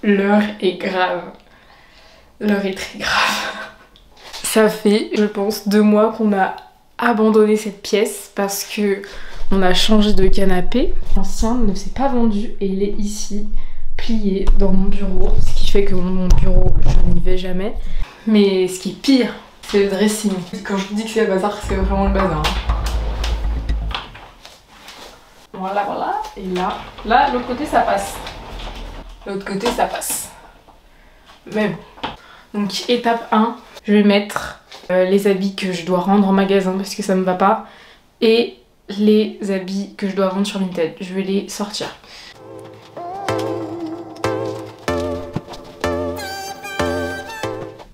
l'heure est grave. L'heure est très grave. Ça fait, je pense, 2 mois qu'on a abandonné cette pièce parce que on a changé de canapé. L'ancien ne s'est pas vendu et il est ici, plié dans mon bureau. Ce qui fait que mon bureau, je n'y vais jamais. Mais ce qui est pire, c'est le dressing. Quand je vous dis que c'est le bazar, c'est vraiment le bazar. Voilà, voilà. Et là, l'autre côté, ça passe. L'autre côté, ça passe. Mais bon. Donc, étape 1, je vais mettre les habits que je dois rendre en magasin parce que ça me va pas. Et les habits que je dois vendre sur Vinted. Je vais les sortir.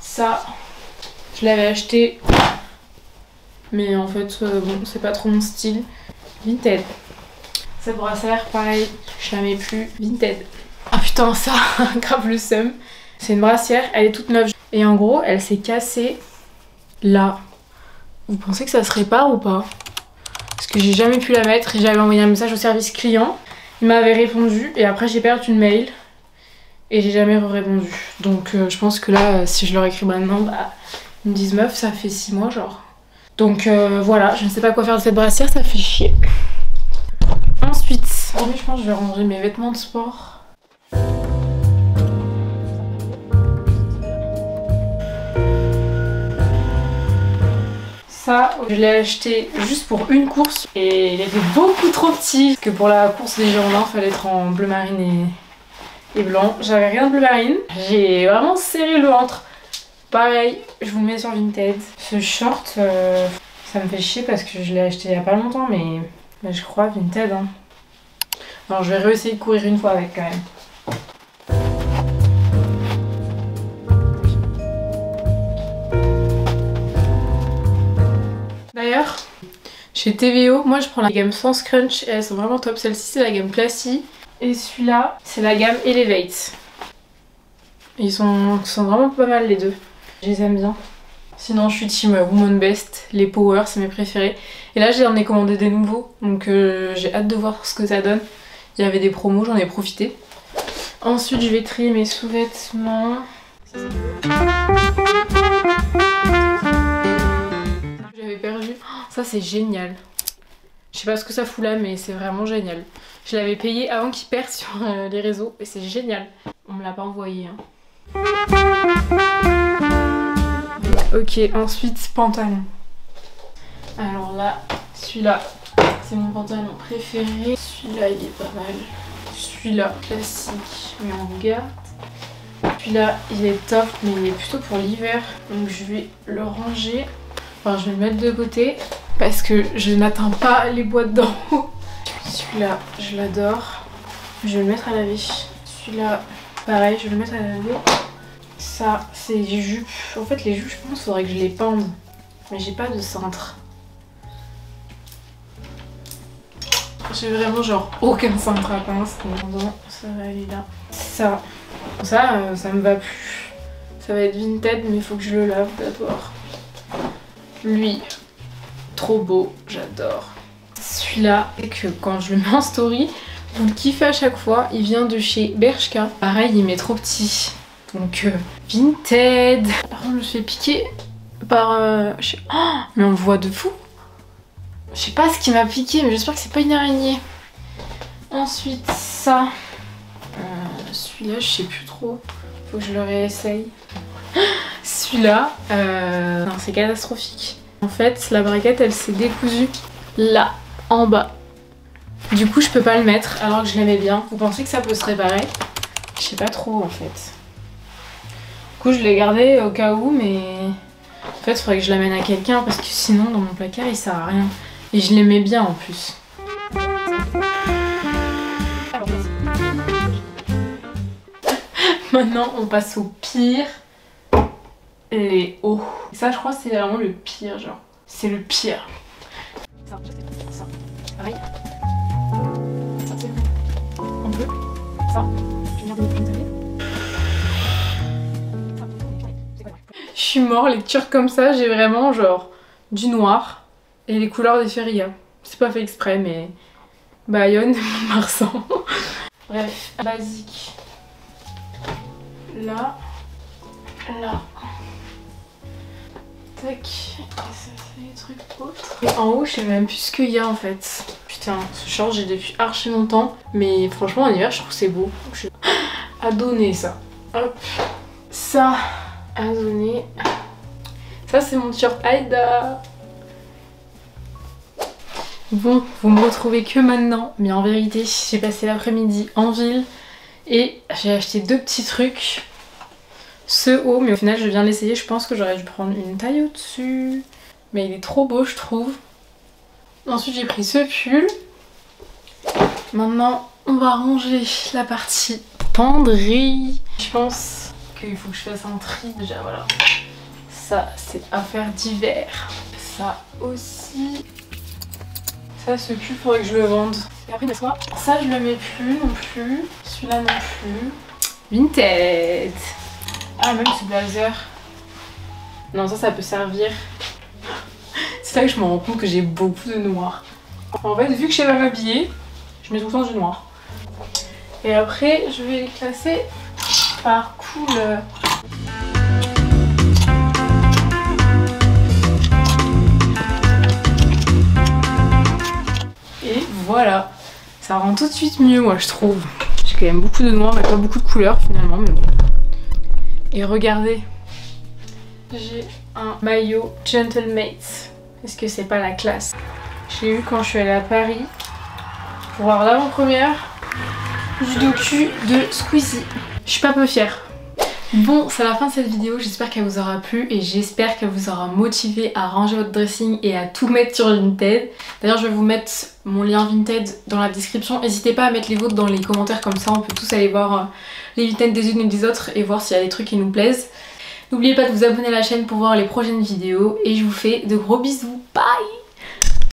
Ça, je l'avais acheté. Mais en fait, bon, c'est pas trop mon style. Vinted. Cette brassière, pareil, je la mets plus. Vinted. Ah putain, ça, grave le seum. C'est une brassière, elle est toute neuve. Et en gros, elle s'est cassée là. Vous pensez que ça se répare ou pas? Parce que j'ai jamais pu la mettre et j'avais envoyé un message au service client. Il m'avait répondu et après j'ai perdu une mail. Et j'ai jamais répondu. Donc je pense que là, si je leur écris maintenant, bah, ils me disent meuf, ça fait 6 mois genre. Donc voilà, je ne sais pas quoi faire de cette brassière, ça fait chier. Ensuite, aujourd'hui je pense que je vais ranger mes vêtements de sport. Ça, je l'ai acheté juste pour une course et il était beaucoup trop petit. Parce que pour la course des Girondins, il fallait être en bleu marine et blanc. J'avais rien de bleu marine. J'ai vraiment serré le ventre. Pareil, je vous le mets sur Vinted. Ce short, ça me fait chier parce que je l'ai acheté il y a pas longtemps, mais je crois Vinted. Hein. Alors je vais réessayer de courir une fois avec quand même. D'ailleurs, chez TVO, moi je prends la gamme sans scrunch et elles sont vraiment top. Celle-ci c'est la gamme Classy et celui-là c'est la gamme Elevate. Ils sont vraiment pas mal les deux. Je les aime bien. Sinon je suis team Woman Best, les Power c'est mes préférés. Et là j'en ai commandé des nouveaux donc j'ai hâte de voir ce que ça donne. Il y avait des promos, j'en ai profité. Ensuite je vais trier mes sous-vêtements. J'avais perdu. Oh, ça c'est génial. Je sais pas ce que ça fout là mais c'est vraiment génial. Je l'avais payé avant qu'il perde sur les réseaux et c'est génial. On me l'a pas envoyé. Hein. Ok, ensuite pantalon. Alors là, celui-là, c'est mon pantalon préféré. Celui-là, il est pas mal. Celui-là, classique, mais on garde. Celui-là, il est top, mais il est plutôt pour l'hiver. Donc je vais le ranger. Enfin, je vais le mettre de côté parce que je n'atteins pas les boîtes d'en haut. Celui-là, je l'adore. Je vais le mettre à laver. Celui-là, pareil, je vais le mettre à laver. Ça, c'est les jupes. En fait, les jupes, je pense qu'il faudrait que je les pende. Mais j'ai pas de cintre. J'ai vraiment genre aucun cintre à pince. Donc ça va aller là. Ça me va plus. Ça va être Vinted, mais il faut que je le lave d'abord. Lui, trop beau, j'adore. Celui-là, et que quand je le mets en story, vous le kiffez à chaque fois. Il vient de chez Bershka. Pareil, il m'est trop petit. Donc Vinted. Par contre, je me suis fait piquer par... Oh, mais on le voit de fou. Je sais pas ce qui m'a piqué, mais j'espère que c'est pas une araignée. Ensuite, ça. Celui-là, je sais plus trop. Faut que je le réessaye. Celui-là, c'est catastrophique. En fait, la braguette, elle s'est décousue là, en bas. Du coup, je peux pas le mettre alors que je l'aimais bien. Vous pensez que ça peut se réparer? Je sais pas trop, en fait. Du coup, je l'ai gardé au cas où, mais... En fait, il faudrait que je l'amène à quelqu'un parce que sinon, dans mon placard, il sert à rien. Et je l'aimais bien, en plus. Maintenant, on passe au pire. Les hauts. Ça, je crois que c'est vraiment le pire, genre. C'est le pire. Ça, pareil. Ça, c'est en bleu. Ça, je vais regarder les Je suis mort, les turcs comme ça, j'ai vraiment genre du noir et les couleurs des Feria. C'est pas fait exprès, mais Bayonne, Marsan. Bref, basique. là, là. Tac, et ça fait les trucs autres. Et en haut, je sais même plus ce qu'il y a en fait. Putain, ce short j'ai depuis archi longtemps, mais franchement en hiver je trouve que c'est beau. Donc, je suis à donner ça. Hop, ça à donner. Ça c'est mon short Aïda. Bon, vous me retrouvez que maintenant, mais en vérité j'ai passé l'après-midi en ville et j'ai acheté 2 petits trucs. Ce haut, mais au final je viens de l'essayer, je pense que j'aurais dû prendre une taille au-dessus. Mais il est trop beau je trouve. Ensuite j'ai pris ce pull. Maintenant on va ranger la partie penderie. Je pense qu'il faut que je fasse un tri déjà, voilà. Ça c'est affaire d'hiver. Ça aussi. Ça ce pull faudrait que je le vende. Et après ça je le mets plus non plus. Celui-là non plus. Vinted. Ah même ce blazer. Non ça peut servir. C'est là que je me rends compte que j'ai beaucoup de noir. En fait vu que je sais pas m'habiller, je mets tout le temps du noir. Et après je vais les classer par couleur. Et voilà. Ça rend tout de suite mieux moi je trouve. J'ai quand même beaucoup de noir mais pas beaucoup de couleurs finalement mais bon. Et regardez, j'ai un maillot Gentlemates. Est-ce que c'est pas la classe? J'ai eu quand je suis allée à Paris pour voir l'avant-première du docu de Squeezie. Je suis pas peu fière. Bon, c'est la fin de cette vidéo, j'espère qu'elle vous aura plu et j'espère qu'elle vous aura motivé à ranger votre dressing et à tout mettre sur Vinted. D'ailleurs je vais vous mettre mon lien Vinted dans la description, n'hésitez pas à mettre les vôtres dans les commentaires comme ça on peut tous aller voir les Vinted des unes et des autres et voir s'il y a des trucs qui nous plaisent. N'oubliez pas de vous abonner à la chaîne pour voir les prochaines vidéos et je vous fais de gros bisous, bye!